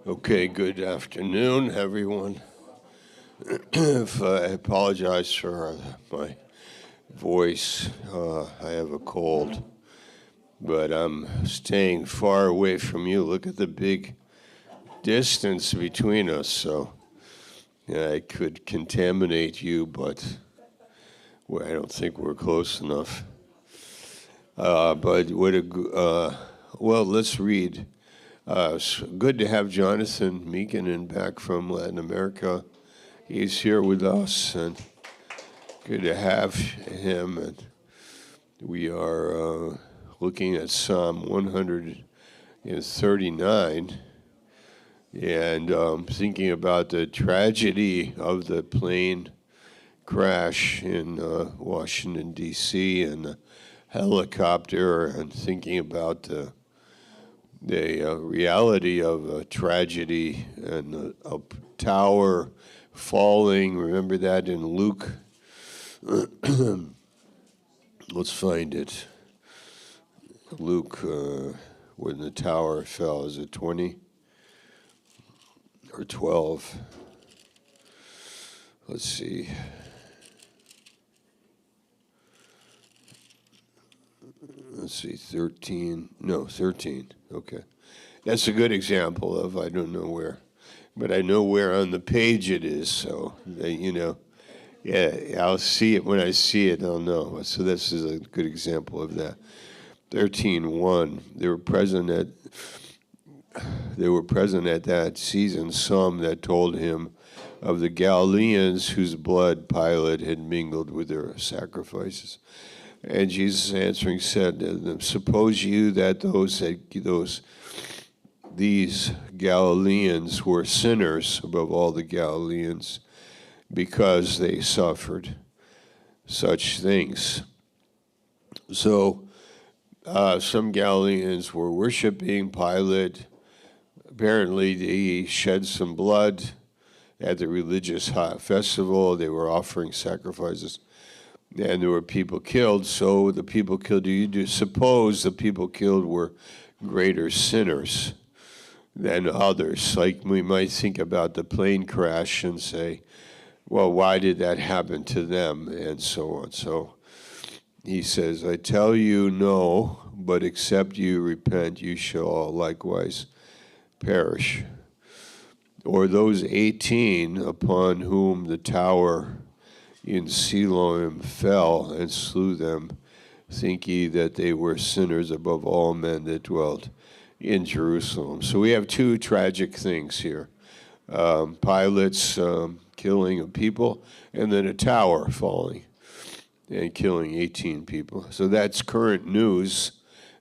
Okay, good afternoon, everyone. I apologize for my voice. I have a cold, but I'm staying far away from you. Look at the big distance between us, so I could contaminate you, but I don't think we're close enough. Well, let's read. It's good to have Jonathan Meekinen back from Latin America. He's here with us, and good to have him. And we are looking at Psalm 139 and thinking about the tragedy of the plane crash in Washington, D.C., and the helicopter, and thinking about the reality of a tragedy and a tower falling. Remember that in Luke? Let's find it. Luke, when the tower fell, is it 20 or 12? Let's see. Let's see, 13. No, 13. Okay. That's a good example of I don't know where. But I know where on the page it is, so, I'll see it when I see it, I'll know. So this is a good example of that. 13:1, they were present at that season some that told him of the Galileans whose blood Pilate had mingled with their sacrifices. And Jesus answering said to them, suppose you that these Galileans were sinners above all the Galileans because they suffered such things. So some Galileans were worshiping Pilate. Apparently he shed some blood at the religious festival. They were offering sacrifices, and there were people killed. So the people killed, do you suppose the people killed were greater sinners than others? Like we might think about the plane crash and say, well, why did that happen to them, and so on. So he says, I tell you no, but except you repent, you shall all likewise perish. Or those 18 upon whom the tower in Siloam fell and slew them, think ye that they were sinners above all men that dwelt in Jerusalem. So we have two tragic things here. Pilate's killing of people, and then a tower falling and killing 18 people. So that's current news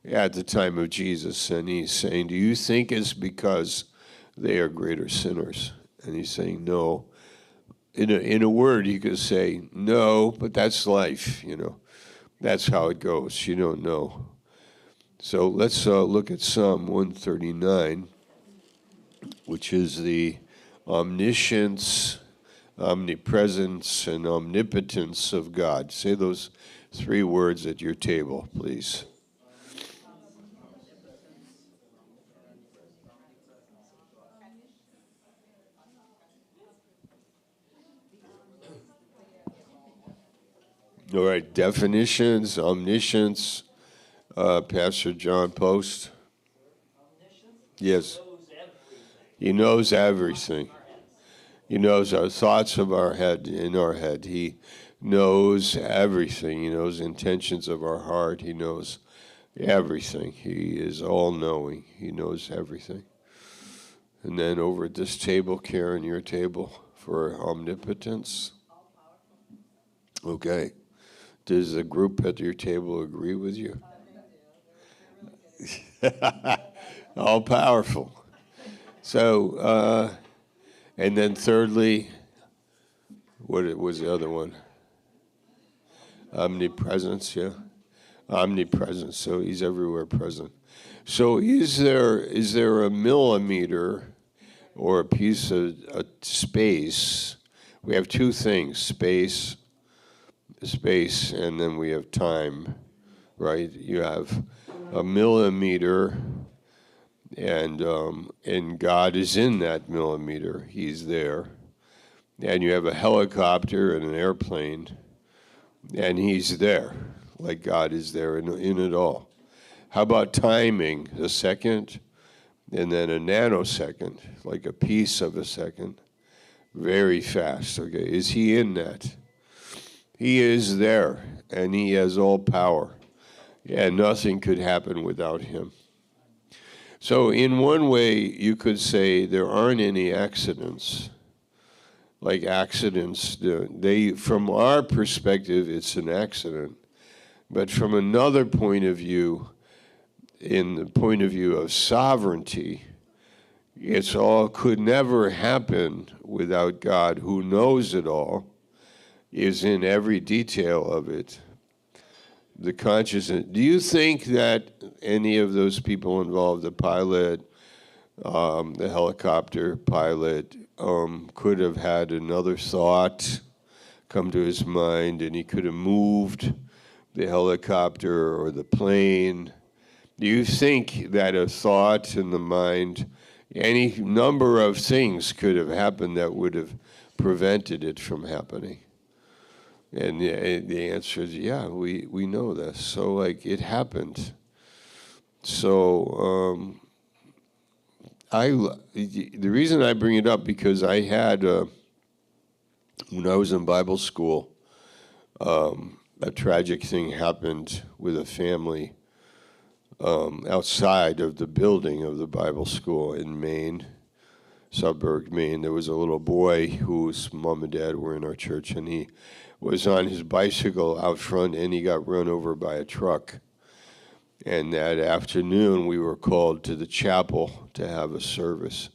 at the time of Jesus. And he's saying, do you think it's because they are greater sinners? And he's saying, no. In a word, you could say, no, but that's life, That's how it goes. You don't know. So let's look at Psalm 139, which is the omniscience, omnipresence, and omnipotence of God. Say those three words at your table, please. All right, definitions, omniscience. Pastor John Post. Yes. He knows everything. He knows our thoughts of our head, in our head. He knows everything. He knows intentions of our heart. He knows everything. He is all-knowing. He knows everything. And then over at this table, Karen, your table for omnipotence. Okay. Does the group at your table agree with you? All powerful. So, and then thirdly, what was the other one? Omnipresence, yeah. Omnipresence, so he's everywhere present. So is there a millimeter or a piece of space? We have two things, space, and then we have time, right? You have a millimeter and God is in that millimeter. He's there. And you have a helicopter and an airplane, and he's there, like God is there in it all. How about timing? A second, and then a nanosecond, like a piece of a second, very fast. Okay, is he in that? He is there, and he has all power, and nothing could happen without him. So in one way, you could say there aren't any accidents. Like accidents, from our perspective, it's an accident. But from another point of view, in the point of view of sovereignty, it's all could never happen without God, who knows it all, is in every detail of it. The consciousness. Do you think that any of those people involved, the pilot, the helicopter pilot, could have had another thought come to his mind, and he could have moved the helicopter or the plane? Do you think that a thought in the mind, any number of things could have happened that would have prevented it from happening? And the answer is, yeah, we know this. So, like, it happened. So, the reason I bring it up, because I had, when I was in Bible school, a tragic thing happened with a family outside of the building of the Bible school in Maine, Sudbury, Maine. There was a little boy whose mom and dad were in our church, and he was on his bicycle out front, and he got run over by a truck. And that afternoon, we were called to the chapel to have a service.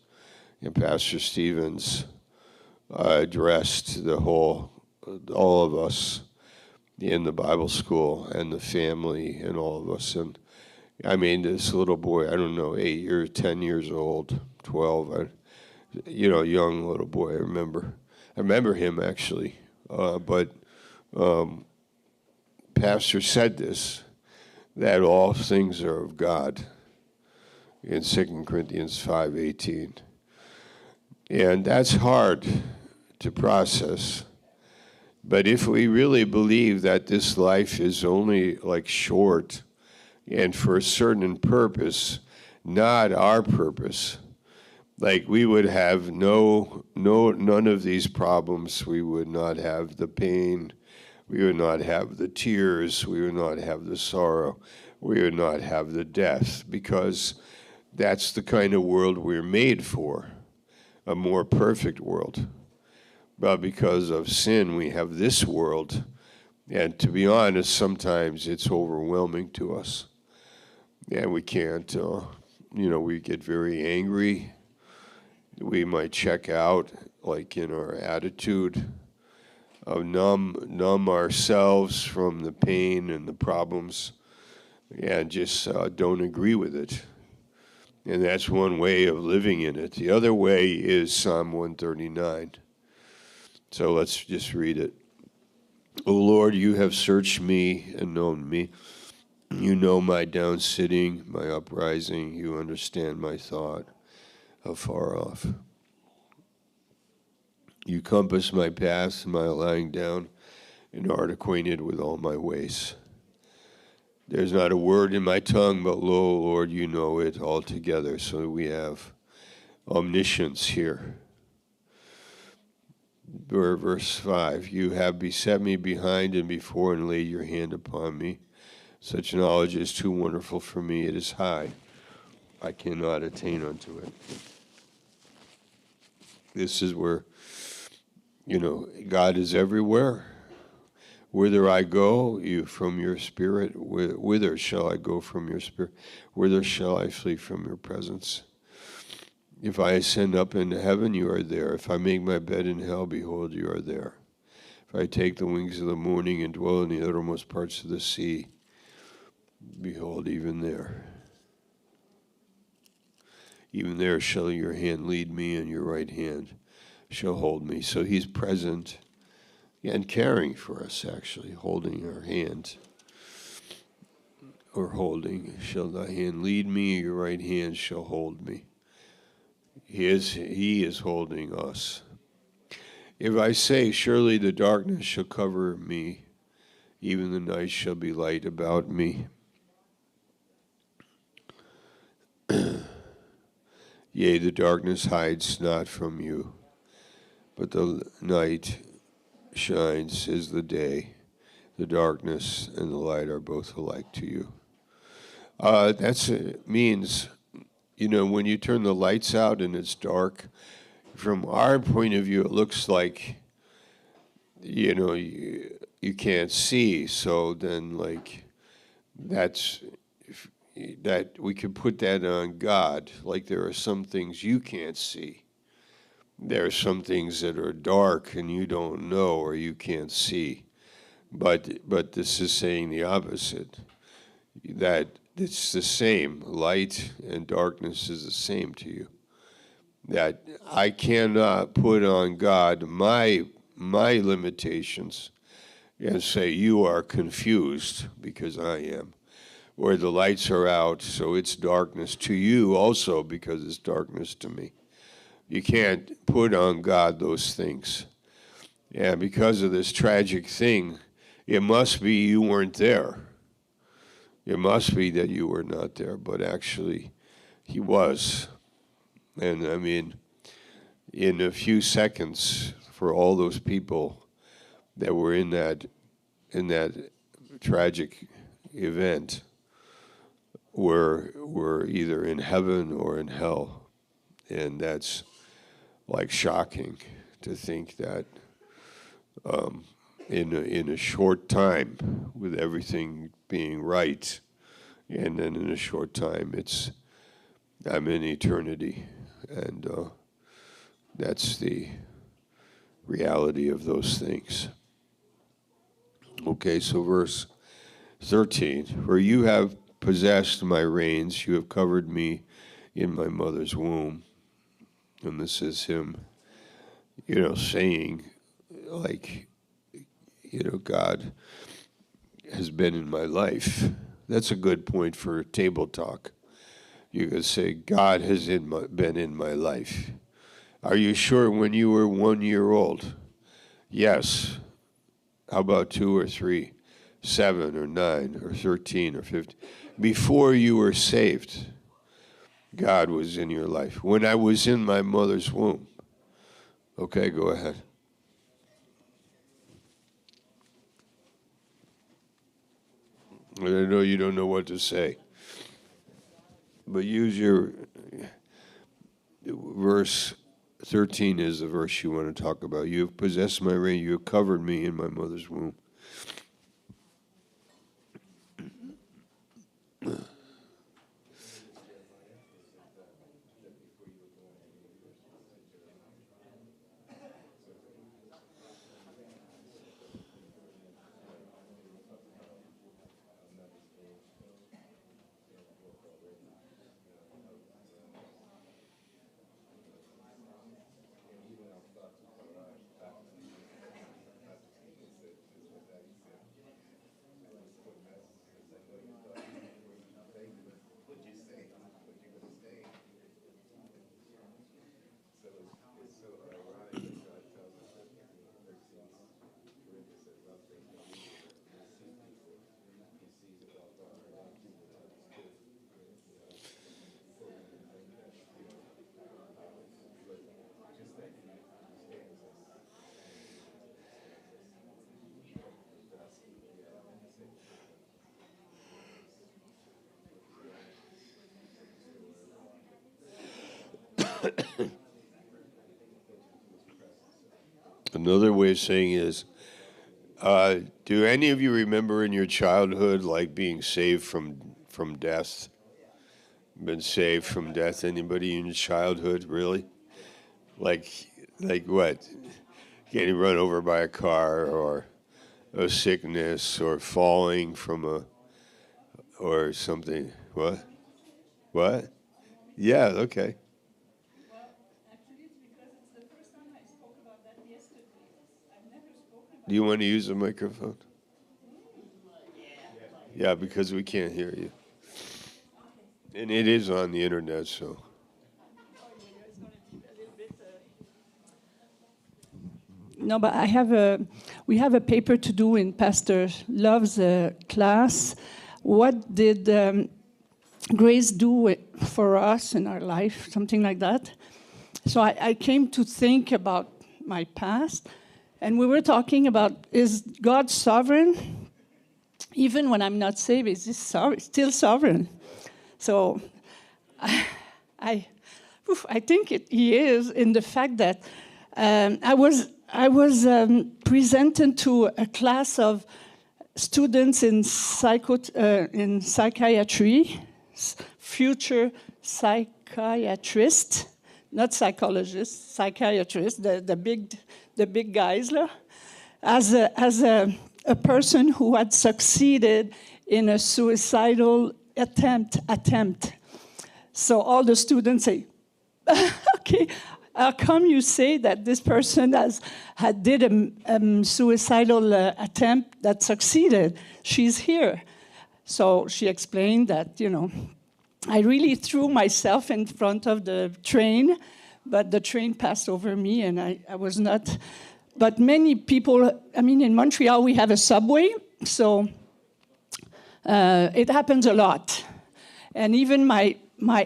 And Pastor Stevens addressed all of us in the Bible school and the family and all of us. And I mean, this little boy, I don't know, 8 or 10 years old, 12, young little boy. I remember him actually. But Pastor said this, that all things are of God in 2 Corinthians 5:18. And that's hard to process. But if we really believe that this life is only like short and for a certain purpose, not our purpose, like we would have none of these problems. We would not have the pain. We would not have the tears. We would not have the sorrow. We would not have the death, because that's the kind of world we're made for, a more perfect world. But because of sin, we have this world. And to be honest, sometimes it's overwhelming to us. And we can't, we get very angry. We might check out, like in our attitude, of numb ourselves from the pain and the problems, and just don't agree with it. And that's one way of living in it. The other way is Psalm 139. So let's just read it. O Lord, you have searched me and known me. You know my down sitting, my uprising. You understand my thought afar off. You compass my paths, my lying down, and art acquainted with all my ways. There's not a word in my tongue, but lo, Lord, you know it altogether. So we have omniscience here. Verse 5, you have beset me behind and before and laid your hand upon me. Such knowledge is too wonderful for me. It is high. I cannot attain unto it. This is where, God is everywhere. Whither I go, you from your spirit, whither shall I go from your spirit? Whither shall I flee from your presence? If I ascend up into heaven, you are there. If I make my bed in hell, behold, you are there. If I take the wings of the morning and dwell in the uttermost parts of the sea, behold, even there. Even there shall your hand lead me, and your right hand shall hold me. So he's present and caring for us, actually, holding our hand. or holding, shall thy hand lead me, your right hand shall hold me. He is holding us. If I say, surely the darkness shall cover me, even the night shall be light about me. Yea, the darkness hides not from you, but the night shines as the day. The darkness and the light are both alike to you. That means, when you turn the lights out and it's dark, from our point of view, it looks like, you can't see. So then, that's that we could put that on God. Like there are some things you can't see. There are some things that are dark and you don't know or you can't see. But this is saying the opposite. That it's the same. Light and darkness is the same to you. That I cannot put on God my limitations and say you are confused because I am. Or the lights are out, so it's darkness to you also because it's darkness to me. You can't put on God those things. And because of this tragic thing, it must be you weren't there. It must be that you were not there, but actually he was. And I mean, in a few seconds, for all those people that were in that tragic event, were either in heaven or in hell, and that's like shocking to think that in a short time, with everything being right, and then in a short time, I'm in eternity, and that's the reality of those things. Okay, so verse 13, for you have possessed my reins, you have covered me in my mother's womb. And this is him, saying, like, God has been in my life. That's a good point for table talk. You could say, God has been in my life. Are you sure when you were 1 year old? Yes. How about 2 or 3, 7 or 9 or 13 or 15? Before you were saved, God was in your life. When I was in my mother's womb. Okay, go ahead. I know you don't know what to say, but use your verse 13 is the verse you want to talk about. You have possessed my reign. You have covered me in my mother's womb. Another way of saying is, do any of you remember in your childhood like being saved from death? Been saved from death? Anybody in your childhood, really? Like, like what? Getting run over by a car, or a sickness, or falling from or something. What? What? Yeah, okay. Do you want to use the microphone? Yeah, because we can't hear you. And it is on the internet, so. No, but we have a paper to do in Pastor Love's class. What did grace do for us in our life? Something like that. So I came to think about my past, and we were talking about, is God sovereign? Even when I'm not saved, is he still sovereign? So I think he is, in the fact that I was presented to a class of students in psychiatry, future psychiatrists, not psychologists, psychiatrists, the big guys, as a person who had succeeded in a suicidal attempt. So all the students say, okay, how come you say that this person did a suicidal attempt that succeeded? She's here. So she explained that, I really threw myself in front of the train, but the train passed over me and I was not. But many people, in Montreal we have a subway, so it happens a lot. And even my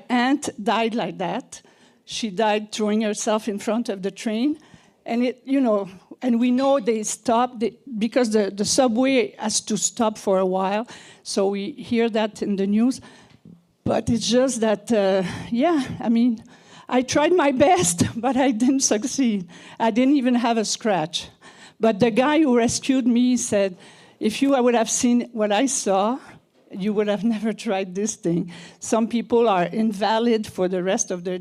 aunt died like that. She died throwing herself in front of the train. And and we know they stopped because the subway has to stop for a while. So we hear that in the news. But it's just that, I tried my best, but I didn't succeed. I didn't even have a scratch. But the guy who rescued me said, if you would have seen what I saw, you would have never tried this thing. Some people are invalid for the rest of their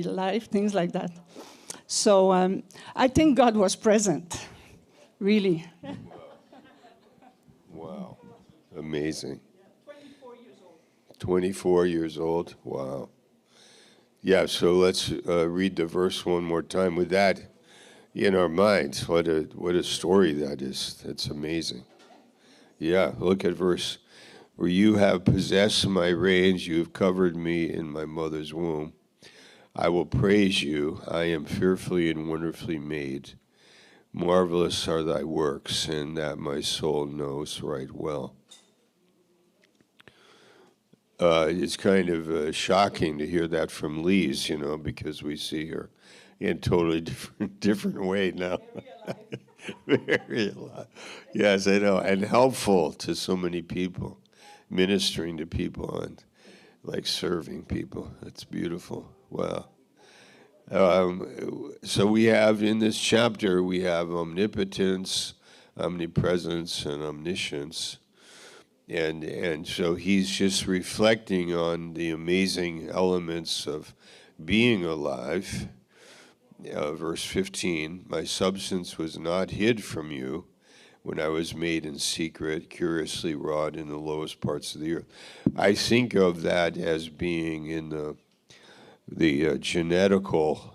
life, things like that. So I think God was present, really. Wow, amazing. 24 years old. 24 years old, wow. Yeah, so let's read the verse one more time with that in our minds. What a story that is. That's amazing. Yeah, look at verse. For you have possessed my reins, you have covered me in my mother's womb. I will praise you. I am fearfully and wonderfully made. Marvelous are thy works, and that my soul knows right well. It's kind of shocking to hear that from Lise, because we see her in a totally different way now. Very alive. Yes, I know, and helpful to so many people, ministering to people and serving people. That's beautiful. Wow. So we have in this chapter, we have omnipotence, omnipresence, and omniscience. And so he's just reflecting on the amazing elements of being alive. Verse 15, my substance was not hid from you when I was made in secret, curiously wrought in the lowest parts of the earth. I think of that as being in the genetical,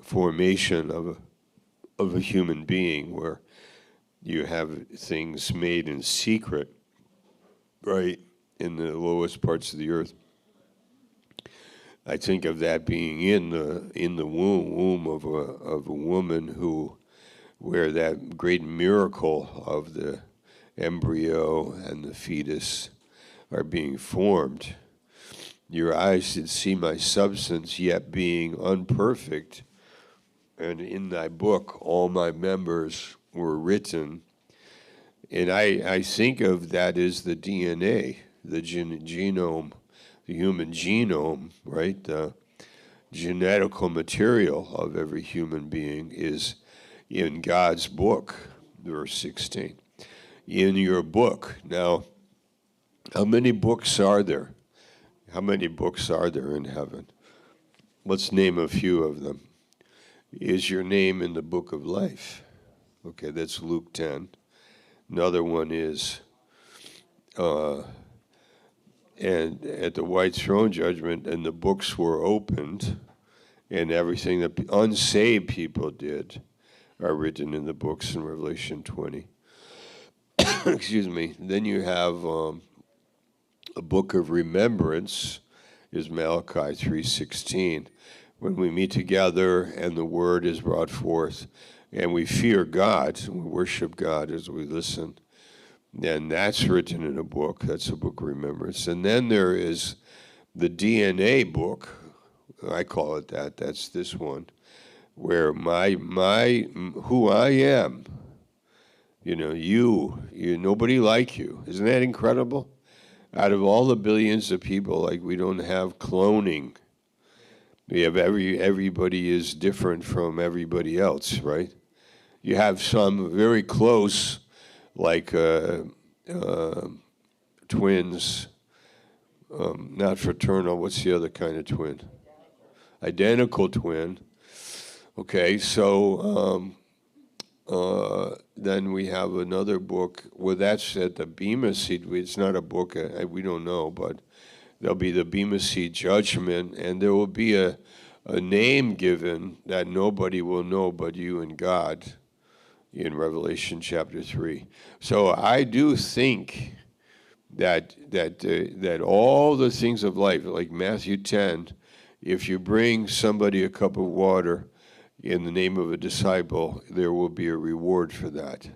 formation of a human being, where you have things made in secret, right, in the lowest parts of the earth. I think of that being in the womb of a woman where that great miracle of the embryo and the fetus are being formed. Your eyes did see my substance, yet being unperfect, and in thy book all my members were written. And I think of that as the DNA, the genome, the human genome, right? The genetical material of every human being is in God's book, verse 16. In your book. Now, how many books are there? How many books are there in heaven? Let's name a few of them. Is your name in the book of life? Okay, that's Luke 10. Another one is, and at the white throne judgment, and the books were opened, and everything that unsaved people did are written in the books in Revelation 20. excuse me. Then you have a book of remembrance is Malachi 3:16. When we meet together and the word is brought forth and we fear God, we worship God as we listen, then that's written in a book. That's a book of remembrance. And then there is the DNA book. I call it that. That's this one, where my who I am. You nobody like you. Isn't that incredible? Out of all the billions of people, like, we don't have cloning. We have everybody is different from everybody else, right? You have some very close, like twins, not fraternal. What's the other kind of twin? Identical twin. Okay, so then we have another book. Well, that's at the Bema Seat. It's not a book. We don't know, but there'll be the Bema Seat judgment, and there will be a name given that nobody will know but you and God in Revelation chapter 3. So I do think that all the things of life, like Matthew 10, if you bring somebody a cup of water in the name of a disciple, there will be a reward for that.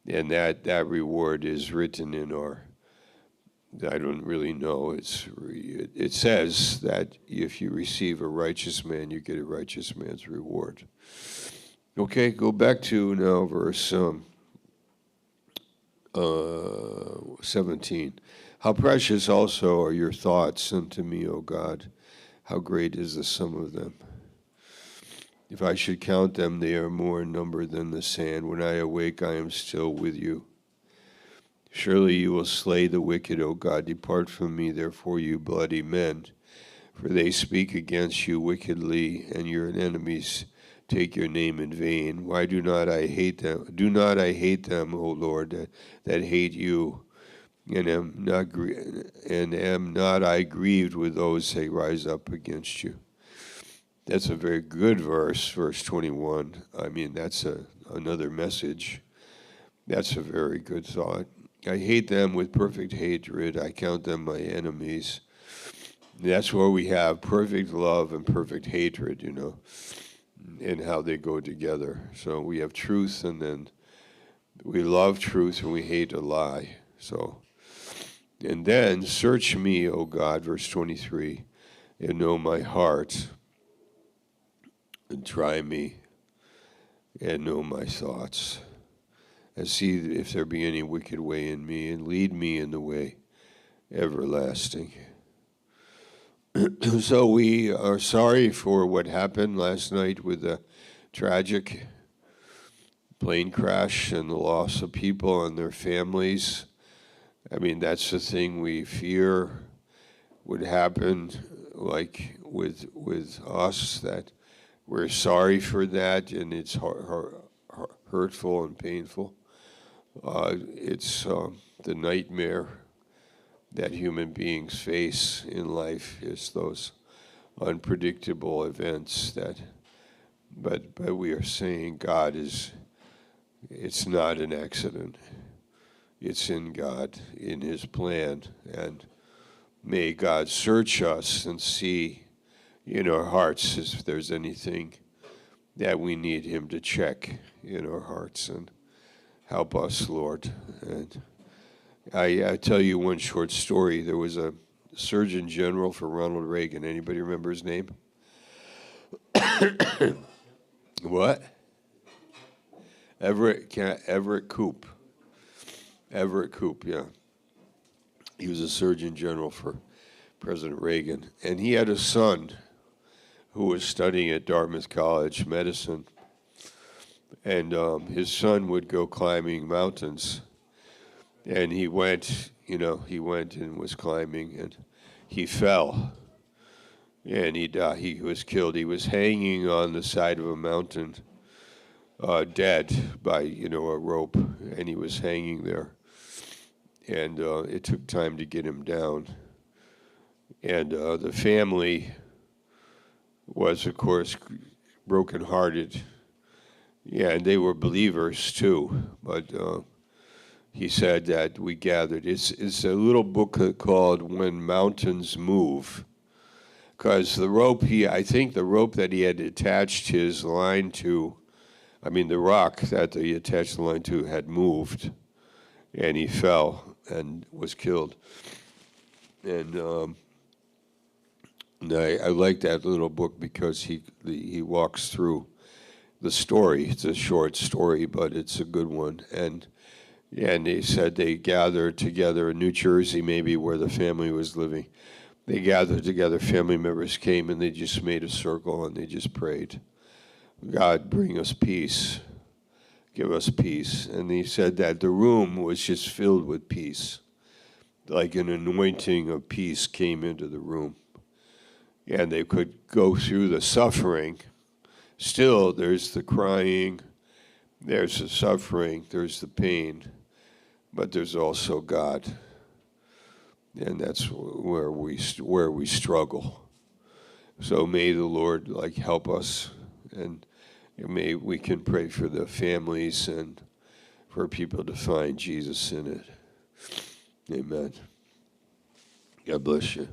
And that reward is written in our, I don't really know, it says that if you receive a righteous man, you get a righteous man's reward. Okay, go back to now verse 17. How precious also are your thoughts unto me, O God. How great is the sum of them. If I should count them, they are more in number than the sand. When I awake, I am still with you. Surely you will slay the wicked, O God. Depart from me, therefore, you bloody men. For they speak against you wickedly, and your enemies take your name in vain. Why do not I hate them? Do not I hate them, O Lord, that hate you? And am not I grieved with those that rise up against you? That's a very good verse 21. I mean, that's another message. That's a very good thought. I hate them with perfect hatred. I count them my enemies. That's where we have perfect love and perfect hatred, and how they go together. So we have truth, and then we love truth and we hate a lie. And then search me, O God, verse 23, and know my heart, and try me, and know my thoughts, and see if there be any wicked way in me, and lead me in the way everlasting. So we are sorry for what happened last night with the tragic plane crash and the loss of people and their families. I mean, that's the thing we fear would happen, like with us, that we're sorry for that, and it's hurtful and painful. It's the nightmare that human beings face in life, is those unpredictable events but we are saying God it's not an accident. It's in God, in his plan, and may God search us and see in our hearts if there's anything that we need him to check in our hearts, and help us, Lord. And I tell you one short story. There was a Surgeon General for Ronald Reagan. Anybody remember his name? What? Everett Koop. Everett Koop, yeah. He was a Surgeon General for President Reagan. And he had a son who was studying at Dartmouth College, medicine. And his son would go climbing mountains. And he went and was climbing, and he fell. And he died. He was killed. He was hanging on the side of a mountain, dead by, a rope. And he was hanging there. And it took time to get him down. And the family was, of course, brokenhearted. Yeah, and they were believers too. But he said that we gathered. It's a little book called When Mountains Move. Because I think the rope that he had attached his line to, the rock that he attached the line to had moved, and he fell and was killed. And I like that little book because he walks through the story. It's a short story, but it's a good one. And they said they gathered together in New Jersey, maybe where the family was living. They gathered together, family members came, and they just made a circle, and they just prayed, God, bring us peace. Give us peace. And he said that the room was just filled with peace. Like an anointing of peace came into the room. And they could go through the suffering. Still, there's the crying, there's the suffering, there's the pain, but there's also God. And that's where we struggle. So may the Lord help us, and may we can pray for the families and for people to find Jesus in it. Amen. God bless you.